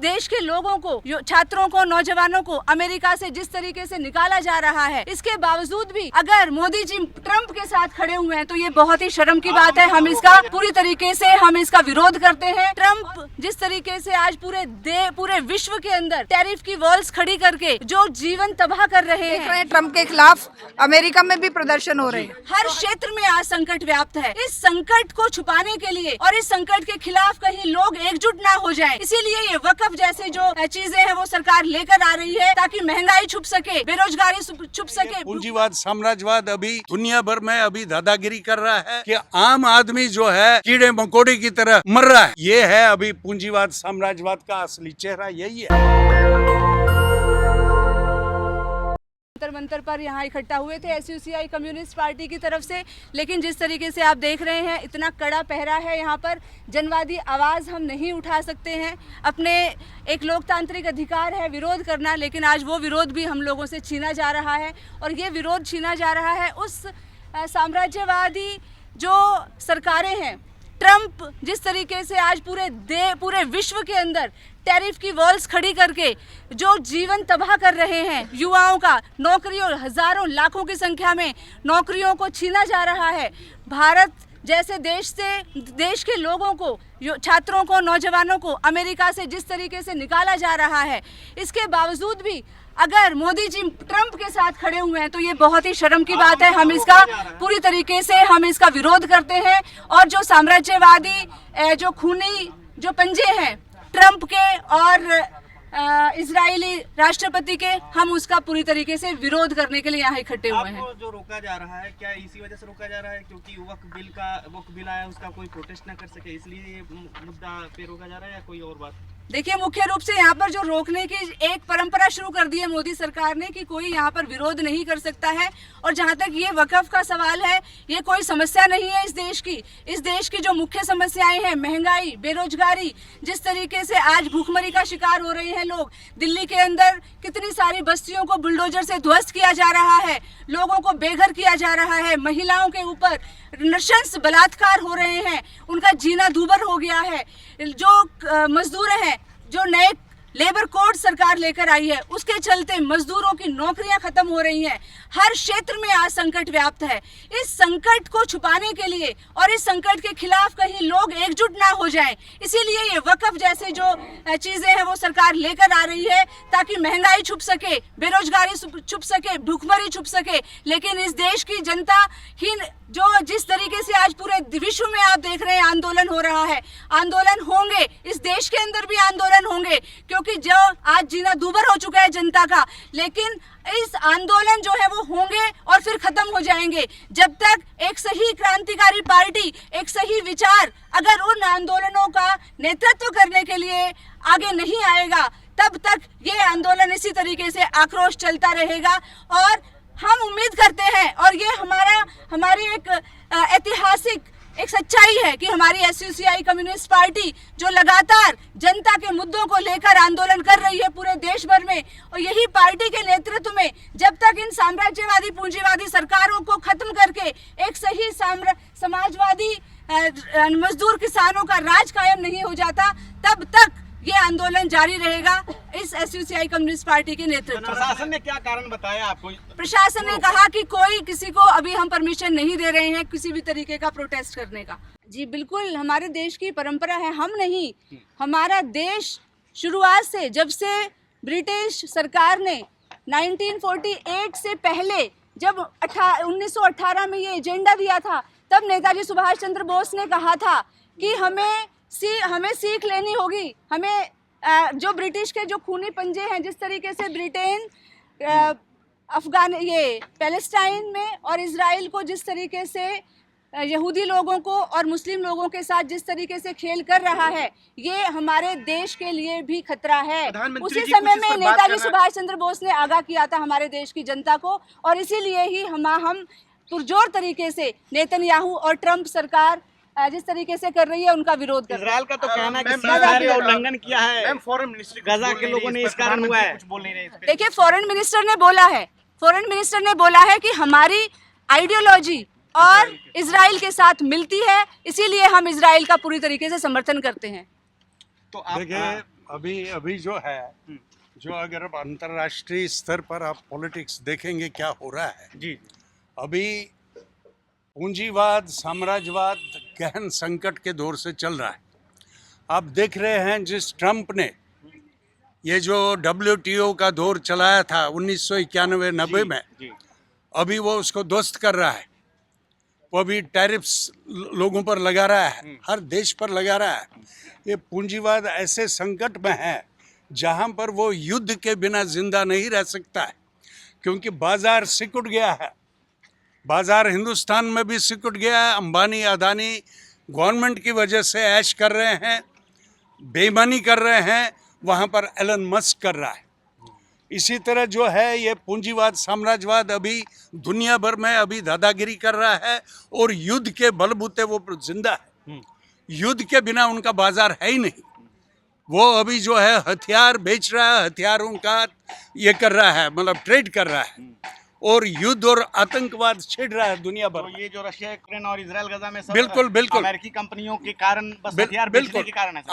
देश के लोगों को, छात्रों को, नौजवानों को अमेरिका से जिस तरीके से निकाला जा रहा है, इसके बावजूद भी अगर मोदी जी ट्रंप के साथ खड़े हुए हैं तो ये बहुत ही शर्म की बात है। हम इसका पूरी तरीके से इसका विरोध करते हैं। ट्रंप जिस तरीके से आज पूरे विश्व के अंदर टैरिफ की वॉल्स खड़ी करके जो जीवन तबाह कर रहे हैं, ट्रंप के खिलाफ अमेरिका में भी प्रदर्शन हो रहे हैं। हर क्षेत्र में आज संकट व्याप्त है। इस संकट को छुपाने के लिए और इस संकट के खिलाफ कहीं लोग एकजुट ना हो जाएं, इसीलिए ये वक्फ जैसे जो चीजें हैं वो सरकार लेकर आ रही है ताकि महंगाई छुप सके, बेरोजगारी छुप सके। पूंजीवाद, साम्राज्यवाद अभी दुनिया भर में अभी दादागिरी कर रहा है कि आम आदमी जो है कीड़े मकोड़े की तरह मर रहा है। ये है अभी पूंजीवाद, साम्राज्यवाद का असली चेहरा, यही है। मंतर पर यहाँ इकट्ठा हुए थे एसयूसीआई कम्युनिस्ट पार्टी की तरफ से, लेकिन जिस तरीके से आप देख रहे हैं इतना कड़ा पहरा है यहाँ पर, जनवादी आवाज़ हम नहीं उठा सकते हैं। अपने एक लोकतांत्रिक अधिकार है विरोध करना, लेकिन आज वो विरोध भी हम लोगों से छीना जा रहा है। और ये विरोध छीना जा रहा है उस साम्राज्यवादी जो सरकारें हैं। ट्रंप जिस तरीके से आज पूरे विश्व के अंदर टैरिफ की वॉल्स खड़ी करके जो जीवन तबाह कर रहे हैं, युवाओं का नौकरियों, हजारों लाखों की संख्या में नौकरियों को छीना जा रहा है। भारत जैसे देश के लोगों को, छात्रों को, नौजवानों को अमेरिका से जिस तरीके से निकाला जा रहा है, इसके बावजूद भी अगर मोदी जी ट्रंप के साथ खड़े हुए हैं तो ये बहुत ही शर्म की बात है। हम इसका पूरी तरीके से इसका विरोध करते हैं। और जो साम्राज्यवादी जो खूनी जो पंजे हैं ट्रंप के और इजरायली राष्ट्रपति के, हम उसका पूरी तरीके से विरोध करने के लिए यहाँ इकट्ठे हुए हैं। जो रोका जा रहा है, क्या इसी वजह से रोका जा रहा है क्योंकि वक्फ बिल आया, उसका कोई प्रोटेस्ट ना कर सके, इसलिए ये मुद्दा पे रोका जा रहा है या कोई और बात? देखिए, मुख्य रूप से यहाँ पर जो रोकने की एक परंपरा शुरू कर दी है मोदी सरकार ने कि कोई यहाँ पर विरोध नहीं कर सकता है। और जहाँ तक ये वक़्फ़ का सवाल है, ये कोई समस्या नहीं है इस देश की। इस देश की जो मुख्य समस्याएं हैं, महंगाई, बेरोजगारी, जिस तरीके से आज भूखमरी का शिकार हो रहे हैं लोग, दिल्ली के अंदर कितनी सारी बस्तियों को बुलडोजर से ध्वस्त किया जा रहा है, लोगों को बेघर किया जा रहा है, महिलाओं के ऊपर नृशंस बलात्कार हो रहे हैं, उनका जीना दूभर हो गया है। जो मजदूर हैं, जो नए लेबर कोड सरकार लेकर आई है, उसके चलते मजदूरों की नौकरियां खत्म हो रही हैं। हर क्षेत्र में आज संकट व्याप्त है। इस संकट को छुपाने के लिए और इस संकट के खिलाफ कहीं लोग एकजुट ना हो जाएं, इसीलिए ये वक्फ जैसे जो चीजें हैं वो सरकार लेकर आ रही है ताकि महंगाई छुप सके, बेरोजगारी छुप सके, भूखमरी छुप सके। लेकिन इस देश की जनता ही जो जिस तरीके से आज पूरे विश्व में आप देख रहे हैं आंदोलन हो रहा है, आंदोलन होंगे, इस देश के अंदर भी आंदोलन होंगे, क्योंकि जो आज जीना दूभर हो चुका है जनता का। लेकिन इस आंदोलन जो है वो होंगे और फिर खत्म हो जाएंगे जब तक एक सही क्रांतिकारी पार्टी, एक सही विचार अगर उन आंदोलनों का नेतृत्व करने के लिए आगे नहीं आएगा, तब तक ये आंदोलन इसी तरीके से आक्रोश चलता रहेगा। और हम उम्मीद करते हैं, और ये हमारी एक ऐतिहासिक एक सच्चाई है कि हमारी एसयूसीआई कम्युनिस्ट पार्टी जो लगातार जनता के मुद्दों को लेकर आंदोलन कर रही है पूरे देश भर में, और यही पार्टी के नेतृत्व में जब तक इन साम्राज्यवादी पूंजीवादी सरकारों को खत्म करके एक सही समाजवादी मजदूर किसानों का राज कायम नहीं हो जाता, तब तक ये आंदोलन जारी रहेगा इस एसयूसीआई कम्युनिस्ट पार्टी के नेतृत्व। प्रशासन ने क्या कारण बताया आपको? प्रशासन ने कहा कि कोई किसी को अभी हम परमिशन नहीं दे रहे हैं किसी भी तरीके का प्रोटेस्ट करने का। जी बिल्कुल, हमारे देश की परंपरा है। हम नहीं, हमारा देश शुरुआत से, जब से ब्रिटिश सरकार ने 1948 से पहले जब 1918 में ये एजेंडा दिया था, तब नेताजी सुभाष चंद्र बोस ने कहा था कि हमें सीख लेनी होगी। हमें जो ब्रिटिश के जो खूनी पंजे हैं, जिस तरीके से ब्रिटेन पैलेस्टाइन में और इजराइल को जिस तरीके से यहूदी लोगों को और मुस्लिम लोगों के साथ जिस तरीके से खेल कर रहा है, ये हमारे देश के लिए भी खतरा है। उसी समय में नेताजी सुभाष चंद्र बोस ने आगाह किया था हमारे देश की जनता को, और इसीलिए ही हम पुरजोर तरीके से नेतन्याहू और ट्रंप सरकार जिस तरीके से कर रही है उनका विरोध कर रही है। इजराइल का तो कहना है कि सीज़फायर का उल्लंघन किया है फॉरेन मिनिस्टर गजा के लोगों ने, इस कारण हुआ है। कुछ बोल नहीं रहे। देखिए, फॉरेन मिनिस्टर ने बोला है कि हमारी आइडियोलॉजी और इजराइल के साथ मिलती है, इसीलिए हम इजराइल का पूरी तरीके से समर्थन करते हैं। तो देखिए, अभी अभी जो है, जो अगर अब अंतर्राष्ट्रीय स्तर पर आप पॉलिटिक्स देखेंगे क्या हो रहा है, जी अभी पूंजीवाद साम्राज्यवाद गहन संकट के दौर से चल रहा है। आप देख रहे हैं जिस ट्रंप ने ये जो WTO का दौर चलाया था 1991-90 में, जी अभी वो उसको ध्वस्त कर रहा है। वो अभी टैरिफ्स लोगों पर लगा रहा है, हर देश पर लगा रहा है। ये पूंजीवाद ऐसे संकट में है जहां पर वो युद्ध के बिना जिंदा नहीं रह सकता है, क्योंकि बाजार सिकुड़ गया है। बाजार हिंदुस्तान में भी सिकुड़ गया है। अंबानी अदानी गवर्नमेंट की वजह से ऐश कर रहे हैं, बेईमानी कर रहे हैं, वहां पर एलन मस्क कर रहा है। इसी तरह जो है ये पूंजीवाद साम्राज्यवाद अभी दुनिया भर में अभी दादागिरी कर रहा है और युद्ध के बलबूते वो जिंदा है। युद्ध के बिना उनका बाजार है ही नहीं। वो अभी जो है हथियार बेच रहा है, हथियारों का ये कर रहा है, मतलब ट्रेड कर रहा है, और युद्ध और आतंकवाद छिड़ रहा है दुनिया भर। तो ये जो रशिया यूक्रेन और इजराइल गजा में सब बिल्कुल बिल्कुल अमेरिकी कंपनियों के कारण, बस हथियार बेचने के कारण है सब।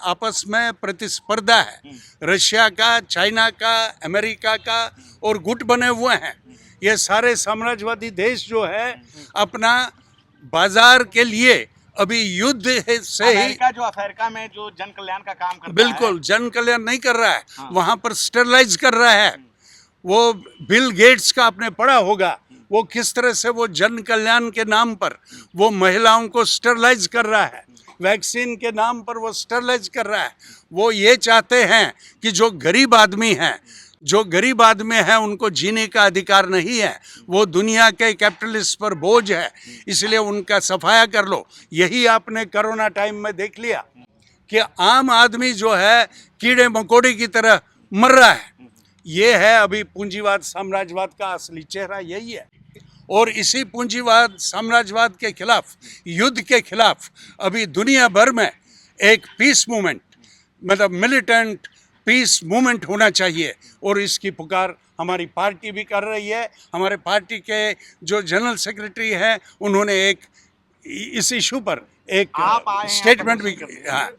आपस में प्रतिस्पर्धा है। रशिया का, चाइना का, अमेरिका का और गुट बने हुए हैं। ये सारे साम्राज्यवादी देश जो है अपना बाजार के लिए अभी युद्ध से ही, अमेरिका जो अफ्रीका में जो जन कल्याण का काम करता बिल्कुल जन कल्याण नहीं कर रहा है, वहां पर स्टरलाइज कर रहा है। वो बिल गेट्स का आपने पढ़ा होगा, वो किस तरह से वो जन कल्याण के नाम पर वो महिलाओं को स्टरलाइज कर रहा है, वैक्सीन के नाम पर वो स्टरलाइज कर रहा है। वो ये चाहते हैं कि जो गरीब आदमी हैं उनको जीने का अधिकार नहीं है, वो दुनिया के कैपिटलिस्ट पर बोझ है, इसलिए उनका सफाया कर लो। यही आपने कोरोना टाइम में देख लिया कि आम आदमी जो है कीड़े मकोड़े की तरह मर रहा है। ये है अभी पूंजीवाद साम्राज्यवाद का असली चेहरा, यही है। और इसी पूंजीवाद साम्राज्यवाद के खिलाफ, युद्ध के खिलाफ अभी दुनिया भर में एक पीस मूवमेंट, मतलब मिलिटेंट पीस मूवमेंट होना चाहिए, और इसकी पुकार हमारी पार्टी भी कर रही है। हमारे पार्टी के जो जनरल सेक्रेटरी हैं उन्होंने एक इस इशू पर एक स्टेटमेंट भी, हाँ,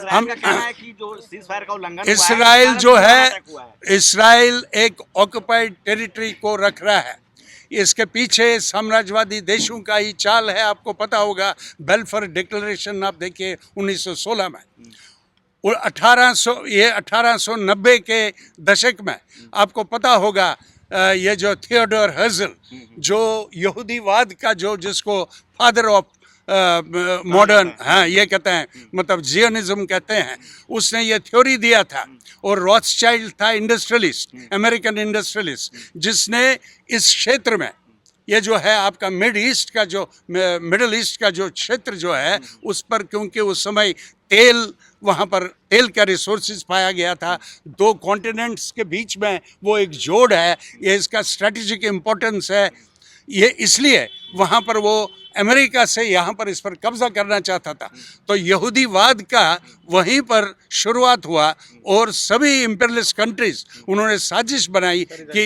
हम का कहना है कि जो सीज़फायर का उल्लंघन हुआ है, इसराइल जो है, इसराइल एक ऑक्युपाइड टेरिटरी को रख रहा है। इसके पीछे साम्राज्यवादी देशों का ही चाल है। आपको पता होगा बेल्फर डिक्लेरेशन आप देखिए 1916 में, और 1890 के दशक में आपको पता होगा ये जो थियोडोर हर्जल, जो यहूदीवाद का जो जिसको फादर ऑफ मॉडर्न, हाँ ये कहते हैं, मतलब जियोनिज्म कहते हैं, उसने ये थ्योरी दिया था। और रॉथस्चाइल्ड था इंडस्ट्रियलिस्ट, अमेरिकन इंडस्ट्रियलिस्ट, जिसने इस क्षेत्र में ये जो है आपका मिडिल ईस्ट का जो क्षेत्र जो है उस पर, क्योंकि उस समय तेल, वहाँ पर तेल का रिसोर्सेज पाया गया था, दो कॉन्टिनेंट्स के बीच में वो एक जोड़ है, ये इसका स्ट्रेटेजिक इम्पोर्टेंस है। ये इसलिए वहाँ पर वो अमेरिका से यहाँ पर इस पर कब्जा करना चाहता था। तो यहूदीवाद का वहीं पर शुरुआत हुआ, और सभी इम्पेरियलिस्ट कंट्रीज उन्होंने साजिश बनाई कि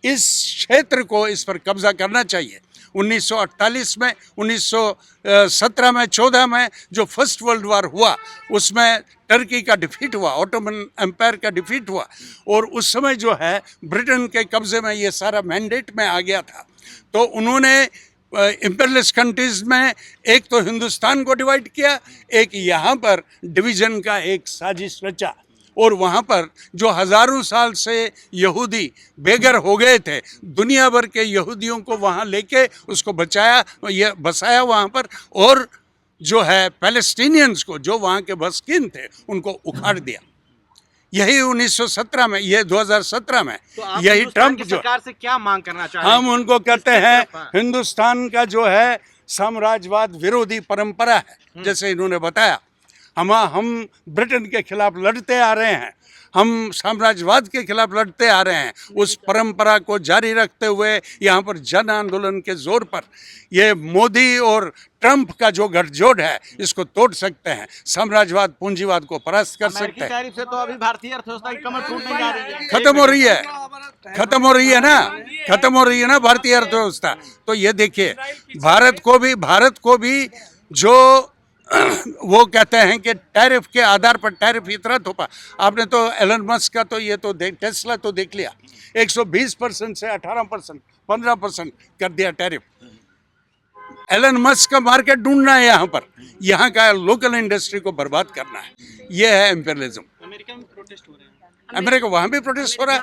इस क्षेत्र को इस पर कब्जा करना चाहिए। 1948 में, 1917 में, 14 में जो फर्स्ट वर्ल्ड वार हुआ उसमें टर्की का डिफीट हुआ, ऑटोमन एम्पायर का डिफीट हुआ, और उस समय जो है ब्रिटेन के कब्जे में ये सारा मैंडेट में आ गया था। तो उन्होंने इम्पेरियलिस्ट कंट्रीज में एक तो हिंदुस्तान को डिवाइड किया, एक यहाँ पर डिवीजन का एक साजिश रचा, और वहाँ पर जो हज़ारों साल से यहूदी बेघर हो गए थे, दुनिया भर के यहूदियों को वहाँ लेके उसको बसाया वहाँ पर, और जो है पैलेस्टीनियंस को, जो वहाँ के बस्किन थे, उनको उखाड़ दिया। यही 1917 में, ये 2017 में, तो यही ट्रंप जो सरकार से क्या मांग करना चाहते हैं? हम उनको कहते हैं हिंदुस्तान का जो है साम्राज्यवाद विरोधी परंपरा है, जैसे इन्होंने बताया। हम ब्रिटेन के खिलाफ लड़ते आ रहे हैं, हम साम्राज्यवाद के खिलाफ लड़ते आ रहे हैं। उस परंपरा को जारी रखते हुए यहाँ पर जन आंदोलन के जोर पर ये मोदी और ट्रंप का जो गठजोड़ है इसको तोड़ सकते हैं, साम्राज्यवाद पूंजीवाद को परास्त कर सकते हैं। तारीफ से तो अभी भारतीय अर्थव्यवस्था की कमर टूटने जा रही है, खत्म हो रही है ना भारतीय अर्थव्यवस्था। तो ये देखिए, भारत को भी जो वो कहते हैं कि टैरिफ के आधार पर टैरिफ इतना थोपा। आपने तो एलन मस्क का तो ये तो टेस्ला तो देख लिया, 120% से 18%, 15% कर दिया टैरिफ। एलन मस्क का मार्केट ढूंढना है यहाँ पर, यहाँ का लोकल इंडस्ट्री को बर्बाद करना है, ये है इम्पेरियलिज्म। अमेरिका में प्रोटेस्ट हो रहे हैं। अमेरिका वहां भी प्रोटेस्ट हो रहा है।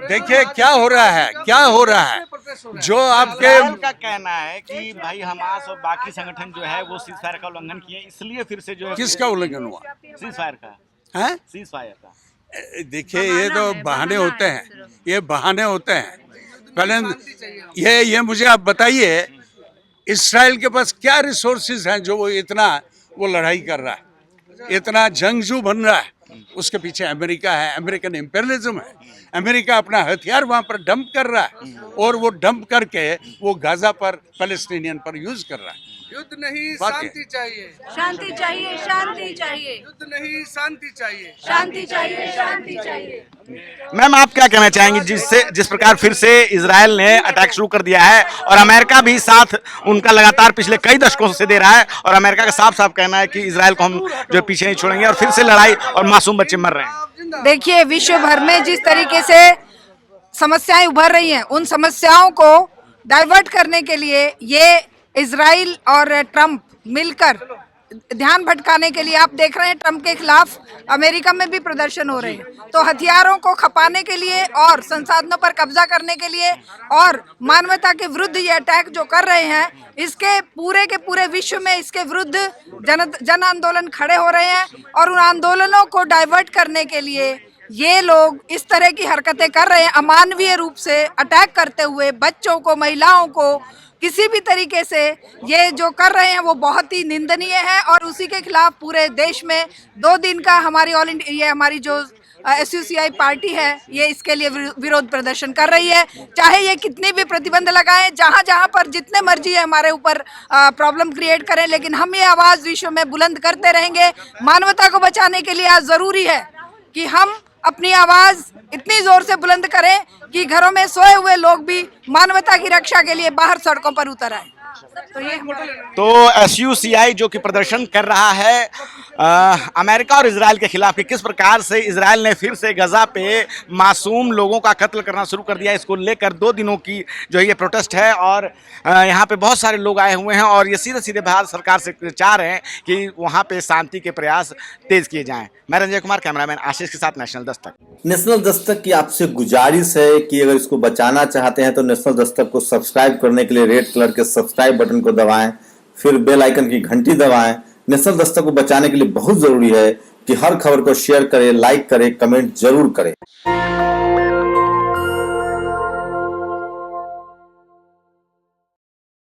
देखिए क्या हो रहा है, क्या हो रहा है। जो आपके इस्राएल का कहना है कि भाई हमास और बाकी संगठन जो है वो सीज फायर का उल्लंघन किए, इसलिए फिर से जो है किसका उल्लंघन हुआ सीज फायर का है? सीज फायर का देखिए ये तो बहाने होते हैं, ये बहाने होते हैं। पहले ये मुझे आप बताइए, इस्राइल के पास क्या रिसोर्सेज हैं जो वो लड़ाई कर रहा है, इतना जंगजू बन रहा है। उसके पीछे अमेरिका है, अमेरिकन इम्पेरियलिज्म है। अमेरिका अपना हथियार वहां पर डंप कर रहा है और वो डंप करके वो गाजा पर, पैलेस्टीनियन पर यूज कर रहा है। युद्ध नहीं बात शांति चाहिए, शांति चाहिए, शांति चाहिए, युद्ध नहीं शांति चाहिए। शांति चाहिए, शांति चाहिए। मैम आप क्या कहना चाहेंगे जिस प्रकार फिर से इजराइल ने अटैक शुरू कर दिया है और अमेरिका भी साथ उनका लगातार पिछले कई दशकों से दे रहा है, और अमेरिका का साफ साफ कहना है कि इजराइल को हम जो पीछे नहीं छोड़ेंगे, और फिर से लड़ाई और मासूम बच्चे मर रहे हैं। देखिए, विश्व भर में जिस तरीके से समस्याएं उभर रही हैं, उन समस्याओं को डाइवर्ट करने के लिए ये इजराइल और ट्रम्प मिलकर ध्यान भटकाने के लिए, आप देख रहे हैं ट्रम्प के खिलाफ अमेरिका में भी प्रदर्शन हो रहे हैं। तो हथियारों को खपाने के लिए और संसाधनों पर कब्जा करने के लिए और मानवता के विरुद्ध ये अटैक जो कर रहे हैं, इसके पूरे के पूरे विश्व में इसके विरुद्ध जन आंदोलन खड़े हो रहे हैं। और उन आंदोलनों को डाइवर्ट करने के लिए ये लोग इस तरह की हरकतें कर रहे हैं, अमानवीय रूप से अटैक करते हुए बच्चों को, महिलाओं को, किसी भी तरीके से ये जो कर रहे हैं वो बहुत ही निंदनीय है। और उसी के खिलाफ पूरे देश में 2 दिन का हमारी जो SUCI पार्टी है, ये इसके लिए विरोध प्रदर्शन कर रही है। चाहे ये कितनी भी प्रतिबंध लगाएं, जहां जहां पर जितने मर्जी है हमारे ऊपर प्रॉब्लम क्रिएट करें, लेकिन हम ये आवाज़ विश्व में बुलंद करते रहेंगे। मानवता को बचाने के लिए आज ज़रूरी है कि हम अपनी आवाज़ इतनी ज़ोर से बुलंद करें कि घरों में सोए हुए लोग भी मानवता की रक्षा के लिए बाहर सड़कों पर उतर आए। तो SUCI जो कि प्रदर्शन कर रहा है अमेरिका और इजराइल के खिलाफ कि किस प्रकार से इजराइल ने फिर से गजा पे मासूम लोगों का कत्ल करना शुरू कर दिया, इसको लेकर 2 दिनों की जो ये प्रोटेस्ट है। और यहाँ पे बहुत सारे लोग आए हुए हैं और ये सीधे सीधे भारत सरकार से चाह रहे हैं कि वहाँ पे शांति के प्रयास तेज किए जाएं। मैं रंजय कुमार, कैमरामैन आशीष के साथ, नेशनल दस्तक। नेशनल दस्तक की आपसे गुजारिश है कि अगर इसको बचाना चाहते हैं तो नेशनल दस्तक को सब्सक्राइब करने के लिए रेड कलर के सब्सक्राइब बटन को दबाएं, फिर बेल आइकन की घंटी दबाएं। नेशनल दस्तक को बचाने के लिए बहुत जरूरी है कि हर खबर को शेयर करें, लाइक करें, कमेंट जरूर करें।